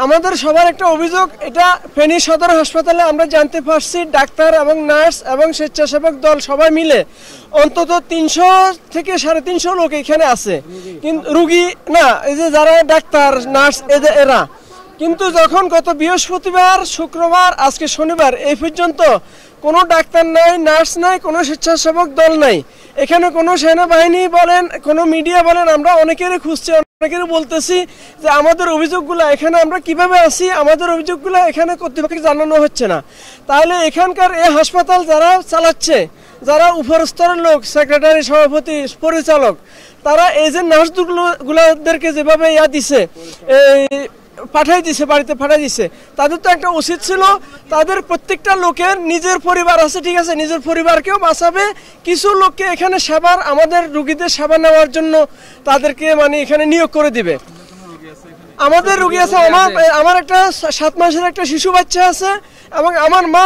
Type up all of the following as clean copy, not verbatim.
আমাদের সবার একটা অভিযোগ, এটা ফেনী সদর হাসপাতালে আমরা জানতে পারছি ডাক্তার এবং নার্স এবং স্বেচ্ছাসেবক দল সবাই মিলে অন্তত 300 থেকে 350 লোক এখানে আছে, কিন্তু রুগী না, এই যে যারা ডাক্তার নার্স এরা। কিন্তু যখন গত বৃহস্পতিবার, শুক্রবার, আজকে শনিবার এই পর্যন্ত কোনো ডাক্তার নাই, নার্স নাই, কোনো স্বেচ্ছাসেবক দল নাই, এখানে কোনো সেনাবাহিনী বলেন, কোনো মিডিয়া বলেন, আমরা অনেকেরই খুঁজছি, অনেকেরই বলতেছি যে আমাদের অভিযোগগুলো এখানে আমরা কিভাবে আছি, আমাদের অভিযোগগুলো এখানে কর্তৃপক্ষকে জানানো হচ্ছে না। তাহলে এখানকার এই হাসপাতাল যারা চালাচ্ছে, যারা উপরস্তরের লোক, সেক্রেটারি, সভাপতি, পরিচালক, তারা এই যে নার্সগুলোদেরকে যেভাবে দিছে, পাঠাই দিছে, বাড়িতে পাঠাই দিছে, তাদের তো একটা উচিত ছিল তাদের প্রত্যেকটা লোকের নিজের পরিবার আছে, ঠিক আছে, নিজের পরিবারকেও বাঁচাবে, কিছু লোককে এখানে সেবার, আমাদের রুগীদের সেবা নেওয়ার জন্য তাদেরকে মানে এখানে নিয়োগ করে দিবে। আমাদের রুগী আছে, আমার একটা 7 মাসের একটা শিশু বাচ্চা আছে, এবং আমার মা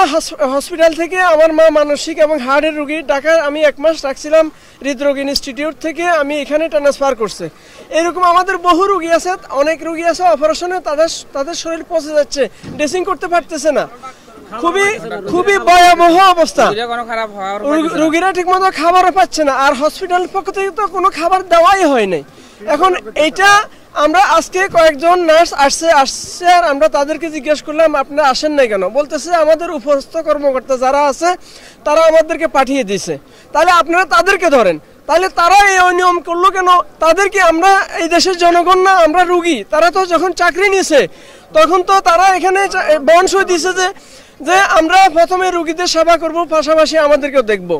হসপিটাল থেকে, আমার মা মানসিক এবং হার্টের রুগী, ঢাকায় আমি 1 মাস রাখছিলাম হৃদরোগ ইনস্টিটিউট থেকে, আমি এখানে ট্রান্সফার করছে। এরকম আমাদের বহু রুগী আছে, অনেক রুগী আছে অপারেশনে, তাদের শরীর পচে যাচ্ছে, ড্রেসিং করতে পারতেছে না, খুবই ভয়াবহ অবস্থা, রুগীরা ঠিকমতো খাবারও পাচ্ছে না, আর হসপিটালের পক্ষ থেকে তো কোনো খাবার দেওয়াই হয় নাই। এখন এইটা আমরা আজকে কয়েকজন নার্স আসছে, আর আমরা তাদেরকে জিজ্ঞেস করলাম আপনারা আসেন নাই কেন, বলতেছে আমাদের উপরস্থ কর্মকর্তা যারা আছে তারা আমাদেরকে পাঠিয়ে দিয়েছে। তাহলে আপনারা তাদেরকে ধরেন, তাহলে তারা এই অনিয়ম করলো কেন? তাদেরকে আমরা এই দেশের জনগণ না, আমরা রুগী। তারা তো যখন চাকরি নিছে তখন তো তারা এখানে বন্ড সই দিছে যে আমরা প্রথমে রুগীদের সেবা করব, পাশাপাশি আমাদেরকেও দেখব।